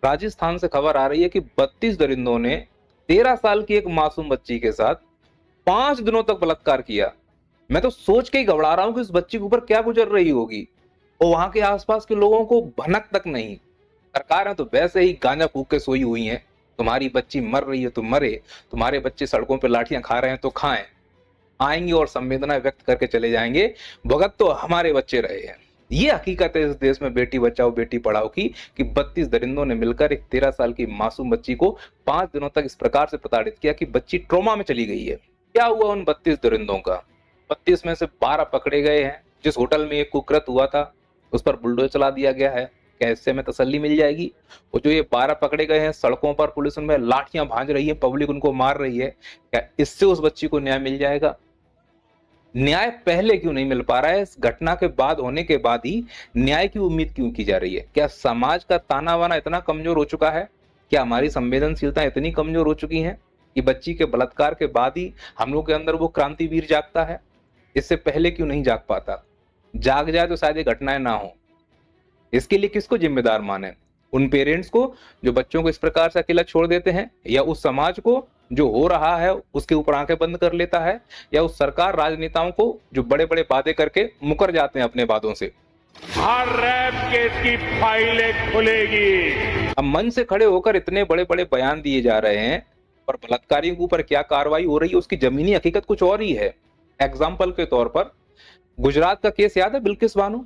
राजस्थान से खबर आ रही है कि 32 दरिंदों ने 13 साल की एक मासूम बच्ची के साथ 5 दिनों तक बलात्कार किया। मैं तो सोच के ही घबरा रहा हूं कि उस बच्ची के ऊपर क्या गुजर रही होगी और वहां के आसपास के लोगों को भनक तक नहीं। सरकारें तो वैसे ही गांजा फूक के सोई हुई हैं। तुम्हारी बच्ची मर रही है तो मरे, तुम्हारे बच्चे सड़कों पर लाठियां खा रहे हैं तो खाएं, आएंगे और संवेदना व्यक्त करके चले जाएंगे। भगत तो हमारे बच्चे रहे हैं। ये हकीकत है इस देश में बेटी बचाओ बेटी पढ़ाओ की कि 32 दरिंदों ने मिलकर एक 13 साल की मासूम बच्ची को 5 दिनों तक इस प्रकार से प्रताड़ित किया कि बच्ची ट्रोमा में चली गई है। क्या हुआ उन 32 दरिंदों का? 32 में से 12 पकड़े गए हैं। जिस होटल में एक कुकृत हुआ था उस पर बुलडोजर चला दिया गया है। क्या इससे हमें तसल्ली मिल जाएगी? और जो ये 12 पकड़े गए हैं, सड़कों पर पुलिस उनमें लाठियां भांज रही है, पब्लिक उनको मार रही है, क्या इससे उस बच्ची को न्याय मिल जाएगा? न्याय पहले क्यों नहीं मिल पा रहा है? इस घटना के बाद होने के बाद ही न्याय की उम्मीद क्यों की जा रही है? क्या समाज का ताना बाना इतना कमजोर हो चुका है? क्या हमारी संवेदनशीलता इतनी कमजोर हो चुकी है कि बच्ची के बलात्कार के बाद ही हम लोग के अंदर वो क्रांतिवीर जागता है? इससे पहले क्यों नहीं जाग पाता? जाग जाए तो शायद ये घटनाएं ना हो। इसके लिए किसको जिम्मेदार माने? उन पेरेंट्स को जो बच्चों को इस प्रकार से अकेला छोड़ देते हैं, या उस समाज को जो हो रहा है उसके ऊपर आंखें बंद कर लेता है, या उस सरकार राजनेताओं को जो बड़े बड़े वादे करके मुकर जाते हैं अपने वादों से? हर रैप केस की फाइलें खुलेगी। अब मंच से खड़े होकर इतने बड़े बड़े बयान दिए जा रहे हैं और बलात्कारियों के ऊपर क्या कार्रवाई हो रही है उसकी जमीनी हकीकत कुछ और ही है। एग्जाम्पल के तौर पर गुजरात का केस याद है, बिल्किस बानो?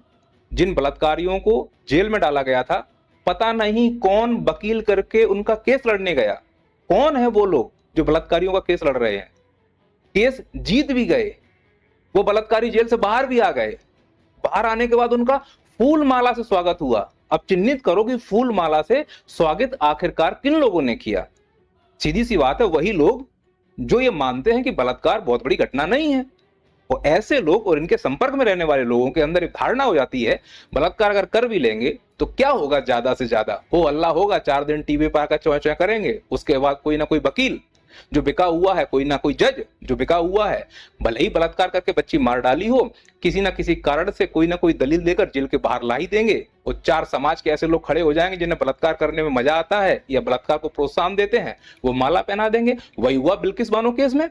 जिन बलात्कारियों को जेल में डाला गया था, पता नहीं कौन वकील करके उनका केस लड़ने गया। कौन है वो लोग जो बलात्कारियों का केस लड़ रहे हैं? केस जीत भी गए, वो बलात्कारी जेल से बाहर भी आ गए। बाहर आने के बाद उनका फूल माला से स्वागत हुआ। अब चिन्हित करो कि फूल माला से स्वागत आखिरकार किन लोगों ने किया? सीधी सी बात है, वही लोग जो ये मानते हैं कि बलात्कार बहुत बड़ी घटना नहीं है। और ऐसे लोग और इनके संपर्क में रहने वाले लोगों के अंदर एक धारणा हो जाती है बलात्कार अगर कर भी लेंगे तो क्या होगा, ज्यादा से ज्यादा हो अल्लाह होगा, 4 दिन टीवी पर आकर चौं चौं करेंगे, उसके बाद कोई ना कोई वकील जो बिका हुआ है, कोई ना कोई जज जो बिका हुआ है, भले ही बलात्कार करके बच्ची मार डाली हो, किसी ना किसी कारण से कोई ना कोई दलील देकर जेल के बाहर ला ही देंगे। और 4 समाज के ऐसे लोग खड़े हो जाएंगे जिन्हें बलात्कार करने में मजा आता है या बलात्कार को प्रोत्साहन देते हैं, वो माला पहना देंगे। वही हुआ बिल्किस बानो केस में।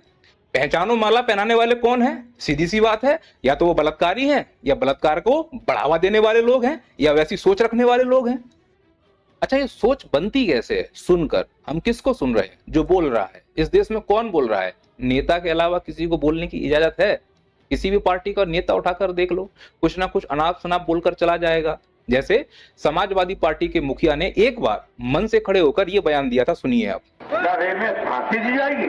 पहचानो माला पहनाने वाले कौन है? सीधी सी बात है, या तो वो बलात्कारी हैं, या बलात्कार को बढ़ावा देने वाले लोग हैं, या वैसी सोच रखने वाले लोग हैं। अच्छा, ये सोच बनती कैसे है? सुनकर हम किसको सुन रहे हैं? जो बोल रहा है इस देश में कौन बोल रहा है? नेता के अलावा किसी को बोलने की इजाजत है? किसी भी पार्टी का नेता उठाकर देख लो, कुछ ना कुछ अनाप शनाप बोलकर चला जाएगा। जैसे समाजवादी पार्टी के मुखिया ने एक बार मन से खड़े होकर यह बयान दिया था, सुनिए आप। में फांसी दी जाएगी,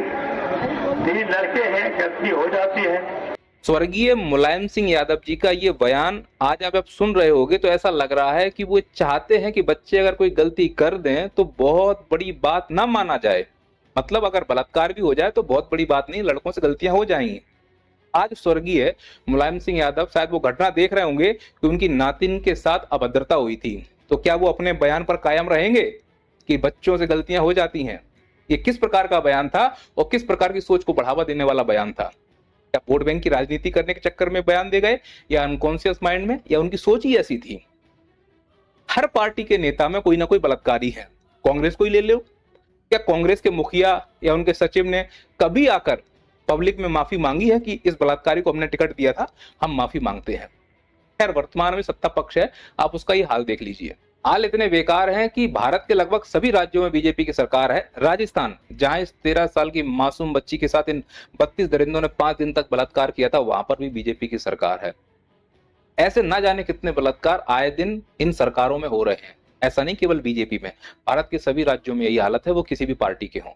3 लड़के हैं, गलती हो जाती है। स्वर्गीय मुलायम सिंह यादव जी का ये बयान आज आप सुन रहे होगे तो ऐसा लग रहा है कि वो चाहते हैं कि बच्चे अगर कोई गलती कर दें तो बहुत बड़ी बात ना माना जाए। मतलब अगर बलात्कार भी हो जाए तो बहुत बड़ी बात नहीं, लड़कों से गलतियां हो जाएंगी। आज स्वर्गीय मुलायम सिंह यादव शायद वो घटना देख रहे होंगे कि उनकी नातिन के साथ अभद्रता हुई थी, तो क्या वो अपने बयान पर कायम रहेंगे कि बच्चों से गलतियां हो जाती हैं? ये किस प्रकार का बयान था और किस प्रकार की सोच को बढ़ावा देने वाला बयान था? क्या वोट बैंक की राजनीति करने के चक्कर में बयान दे गए, या अनकॉन्शियस माइंड में, या उनकी सोच ही ऐसी थी? हर पार्टी के नेता में कोई ना कोई बलात्कारी है। कांग्रेस को ही ले लो, क्या कांग्रेस के मुखिया या उनके सचिव ने कभी आकर पब्लिक में माफी मांगी है कि इस बलात्कारी को हमने टिकट दिया था, हम माफी मांगते हैं? खैर, वर्तमान में सत्ता पक्ष है, आप उसका ये हाल देख लीजिए। हाल इतने बेकार हैं कि भारत के लगभग सभी राज्यों में बीजेपी की सरकार है। राजस्थान, जहां इस 13 साल की मासूम बच्ची के साथ इन 32 दरिंदों ने 5 दिन तक बलात्कार किया था, वहां पर भी बीजेपी की सरकार है। ऐसे ना जाने कितने बलात्कार आए दिन इन सरकारों में हो रहे हैं। ऐसा नहीं केवल बीजेपी में, भारत के सभी राज्यों में यही हालत है, वो किसी भी पार्टी के हों।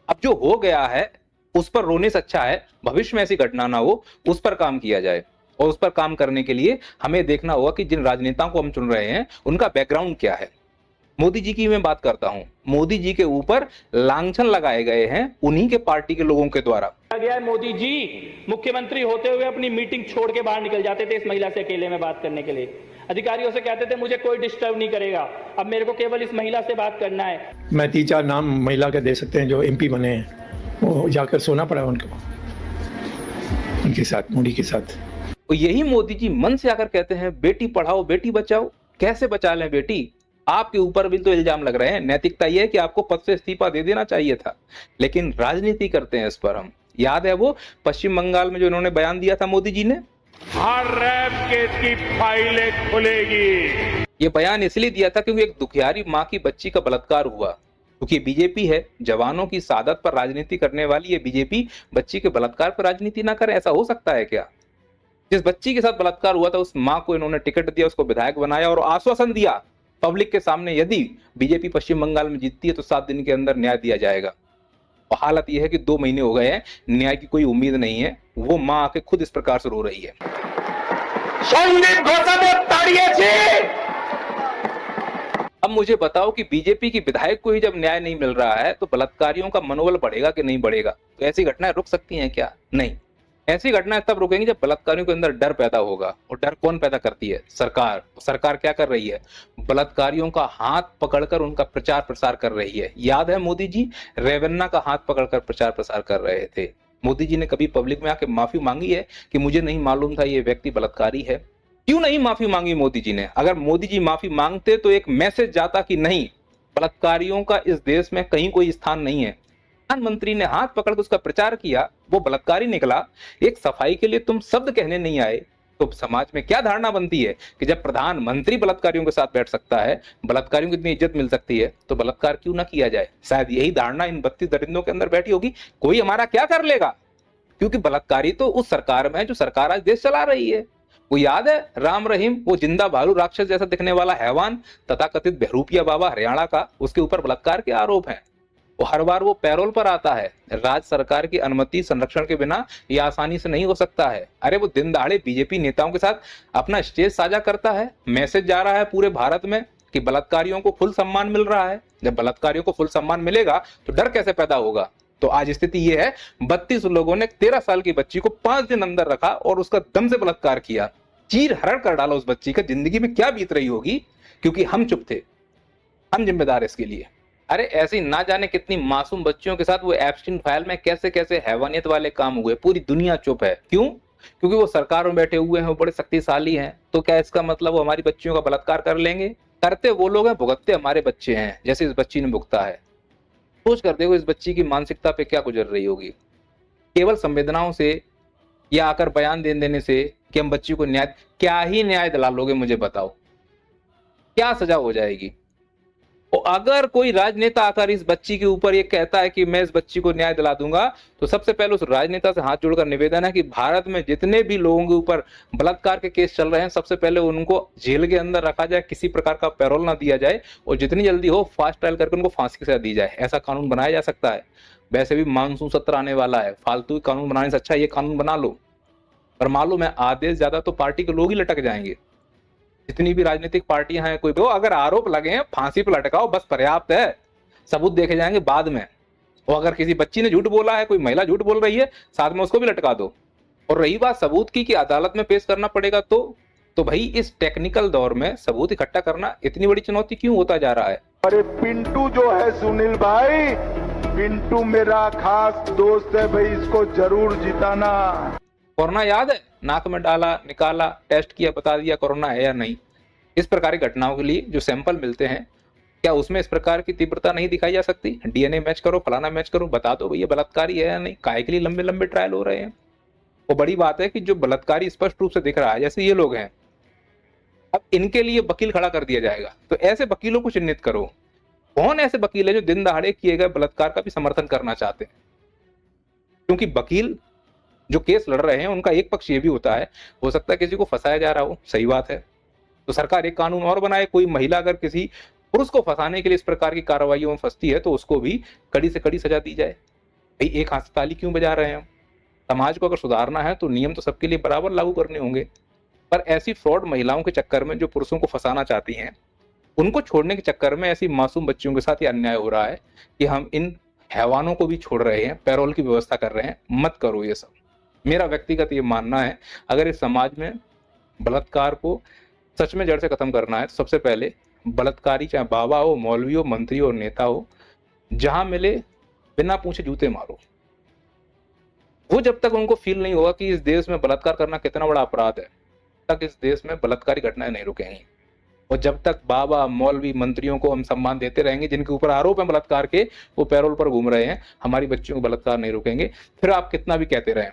अब जो हो गया है उस पर रोने से अच्छा है भविष्य में ऐसी घटना ना हो, उस पर काम किया जाए। और उस पर काम करने के लिए हमें देखना होगा कि जिन राजनेताओं को हम चुन रहे हैं उनका बैकग्राउंड क्या है। मोदी जी की मैं बात करता हूं, मोदी जी के ऊपर लांछन लगाए गए हैं उन्हीं के पार्टी के लोगों के द्वारा। गया है मोदी जी मुख्यमंत्री होते हुए अपनी मीटिंग छोड़ के बाहर निकल जाते थे इस महिला से अकेले में बात करने के लिए। अधिकारियों से कहते थे मुझे कोई डिस्टर्ब नहीं करेगा, अब मेरे को केवल इस महिला से बात करना है। मैं 3-4 नाम महिला के दे सकते हैं जो एमपी बने हैं, वो जाकर सोना पड़ा उनको, उनके साथ, मोदी के साथ। तो यही मोदी जी मन से आकर कहते हैं बेटी पढ़ाओ बेटी बचाओ। कैसे बचा लें बेटी? आपके ऊपर भी तो इल्जाम लग रहे हैं। नैतिकता यह है कि आपको पद से इस्तीफा दे देना चाहिए था, लेकिन राजनीति करते हैं इस पर हम। याद है वो पश्चिम बंगाल में जो इन्होंने बयान दिया था मोदी जी ने, हर रैप केस की फाइलें खुलेगी। ये बयान इसलिए दिया था क्योंकि एक दुखियारी मां की बच्ची का बलात्कार हुआ। क्योंकि बीजेपी है, जवानों की सादत पर राजनीति करने वाली ये बीजेपी बच्ची के बलात्कार पर राजनीति ना करे, ऐसा हो सकता है क्या? जिस बच्ची के साथ बलात्कार हुआ था उस मां को इन्होंने टिकट दिया, उसको विधायक बनाया और आश्वासन दिया पब्लिक के सामने, यदि बीजेपी पश्चिम बंगाल में जीतती है तो 7 दिन के अंदर न्याय दिया जाएगा। और हालत यह है कि 2 महीने हो गए हैं, न्याय की कोई उम्मीद नहीं है। वो मां आके खुद इस प्रकार से रो रही है। संदीप घोषादेव ताड़िए। अब मुझे बताओ कि बीजेपी की विधायक को ही जब न्याय नहीं मिल रहा है तो बलात्कारियों का मनोबल बढ़ेगा कि नहीं बढ़ेगा? तो ऐसी घटनाएं रुक सकती हैं क्या? नहीं। ऐसी घटनाएं तब रुकेंगी जब बलात्कारियों के अंदर डर पैदा होगा। और डर कौन पैदा करती है? सरकार। सरकार क्या कर रही है? बलात्कारियों का हाथ पकड़कर उनका प्रचार प्रसार कर रही है। याद है मोदी जी रेवन्ना का हाथ पकड़कर प्रचार प्रसार कर रहे थे। मोदी जी ने कभी पब्लिक में आके माफी मांगी है कि मुझे नहीं मालूम था ये व्यक्ति बलात्कारी है? क्यों नहीं माफी मांगी मोदी जी ने? अगर मोदी जी माफी मांगते तो एक मैसेज जाता कि नहीं, बलात्कारियों का इस देश में कहीं कोई स्थान नहीं है। प्रधानमंत्री ने हाथ पकड़ के उसका प्रचार किया, वो बलात्कारी निकला। एक सफाई के लिए तुम शब्द कहने नहीं आए, तो समाज में क्या धारणा बनती है कि जब प्रधानमंत्री बलात्कारियों के साथ बैठ सकता है, बलात्कारियों को इतनी इज्जत मिल सकती है, तो बलात्कार क्यों ना किया जाए? शायद यही धारणा इन 32 दरिंदों के अंदर बैठी होगी, कोई हमारा क्या कर लेगा, क्योंकि बलात्कारी तो उस सरकार में है जो सरकार आज देश चला रही है। वो याद है राम रहीम, वो जिंदा भालू राक्षस जैसा दिखने वाला हैवान तथाकथित बहरूपिया बाबा हरियाणा का, उसके ऊपर बलात्कार के आरोप हैं। वो हर बार वो पैरोल पर आता है। राज्य सरकार की अनुमति संरक्षण के बिना ये आसानी से नहीं हो सकता है। अरे वो दिन दहाड़े बीजेपी नेताओं के साथ अपना स्टेज साझा करता है, मैसेज जा रहा है पूरे भारत में कि बलात्कारियों को फुल सम्मान मिल रहा है। जब बलात्कारियों को फुल सम्मान मिलेगा तो डर कैसे पैदा होगा? तो आज स्थिति ये है, 32 लोगों ने 13 साल की बच्ची को 5 दिन अंदर रखा और उसका दम से बलात्कार किया, चीर हरण कर डाला उस बच्ची का। जिंदगी में क्या बीत रही होगी, क्योंकि हम चुप थे, हम जिम्मेदार इसके लिए। अरे ऐसी ना जाने कितनी मासूम बच्चियों के साथ वो एप्स्टीन फाइल में कैसे कैसे हैवानियत वाले काम हुए, पूरी दुनिया चुप है। क्यों? क्योंकि वो सरकार में बैठे हुए हैं, वो बड़े शक्तिशाली हैं। तो क्या इसका मतलब वो हमारी बच्चियों का बलात्कार कर लेंगे? करते वो लोग हैं, भुगतते हमारे बच्चे हैं, जैसे इस बच्ची ने भुगता है। सोच कर देखो इस बच्ची की मानसिकता पे क्या गुजर रही होगी। केवल संवेदनाओं से या आकर बयान दे देने से कि हम बच्ची को न्याय, क्या ही न्याय दिला लोगे मुझे बताओ? क्या सजा हो जाएगी? और अगर कोई राजनेता आकर इस बच्ची के ऊपर ये कहता है कि मैं इस बच्ची को न्याय दिला दूंगा, तो सबसे पहले उस राजनेता से हाथ जोड़कर निवेदन है कि भारत में जितने भी लोगों के ऊपर बलात्कार के केस चल रहे हैं, सबसे पहले उनको जेल के अंदर रखा जाए, किसी प्रकार का पैरोल ना दिया जाए, और जितनी जल्दी हो फास्ट ट्रायल करके उनको फांसी की सजा दी जाए। ऐसा कानून बनाया जा सकता है। वैसे भी मानसून सत्र आने वाला है, फालतू कानून बनाने से अच्छा ये कानून बना लो। पर मालूम है आदेश ज्यादा तो पार्टी के लोग ही लटक जाएंगे। जितनी भी राजनीतिक पार्टियां हैं, कोई तो अगर आरोप लगे हैं फांसी पर लटकाओ, बस पर्याप्त है। सबूत देखे जाएंगे बाद में। और अगर किसी बच्ची ने झूठ बोला है, कोई महिला झूठ बोल रही है, साथ में उसको भी लटका दो। और रही बात सबूत की कि अदालत में पेश करना पड़ेगा, तो भाई इस टेक्निकल दौर में सबूत इकट्ठा करना इतनी बड़ी चुनौती क्यों होता जा रहा है? अरे पिंटू जो है सुनील भाई, पिंटू मेरा खास दोस्त है भाई, इसको जरूर जिताना। कोरोना याद है? नाक में डाला, निकाला, टेस्ट किया, बता दिया कोरोना है या नहीं। इस प्रकार की घटनाओं के लिए जो सैंपल मिलते हैं, क्या उसमें इस प्रकार की तीव्रता नहीं दिखाई जा सकती? डीएनए मैच करो, फलाना मैच करो, बता दो भैया बलात्कारी है या नहीं। काहे के लिए लंबे लंबे ट्रायल हो रहे हैं? वो बड़ी बात है कि जो बलात्कारी स्पष्ट रूप से दिख रहा है, जैसे ये लोग हैं, अब इनके लिए वकील खड़ा कर दिया जाएगा। तो ऐसे वकीलों को चिन्हित करो। कौन ऐसे वकील है जो दिन दहाड़े किए गए बलात्कार का भी समर्थन करना चाहते हैं? क्योंकि वकील जो केस लड़ रहे हैं उनका एक पक्ष ये भी होता है, हो सकता है किसी को फंसाया जा रहा हो, सही बात है, तो सरकार एक कानून और बनाए। कोई महिला अगर किसी पुरुष को फंसाने के लिए इस प्रकार की कार्रवाइयों में फंसती है तो उसको भी कड़ी से कड़ी सजा दी जाए। भाई एक हाथ से ताली क्यों बजा रहे हैं हम? समाज को अगर सुधारना है तो नियम तो सबके लिए बराबर लागू करने होंगे। पर ऐसी फ्रॉड महिलाओं के चक्कर में जो पुरुषों को फंसाना चाहती हैं, उनको छोड़ने के चक्कर में ऐसी मासूम बच्चियों के साथ ये अन्याय हो रहा है कि हम इन हैवानों को भी छोड़ रहे हैं, पैरोल की व्यवस्था कर रहे हैं। मत करो ये सब। मेरा व्यक्तिगत ये मानना है, अगर इस समाज में बलात्कार को सच में जड़ से खत्म करना है तो सबसे पहले बलात्कारी चाहे बाबा हो, मौलवी हो, मंत्री हो, नेता हो, जहां मिले बिना पूछे जूते मारो। वो जब तक उनको फील नहीं होगा कि इस देश में बलात्कार करना कितना बड़ा अपराध है, तक इस देश में बलात्कारी घटनाएं नहीं रुकेंगी। और जब तक बाबा मौलवी मंत्रियों को हम सम्मान देते रहेंगे जिनके ऊपर आरोप है बलात्कार के, वो पैरोल पर घूम रहे हैं, हमारी बच्चियों को बलात्कार नहीं रोकेंगे, फिर आप कितना भी कहते रहें।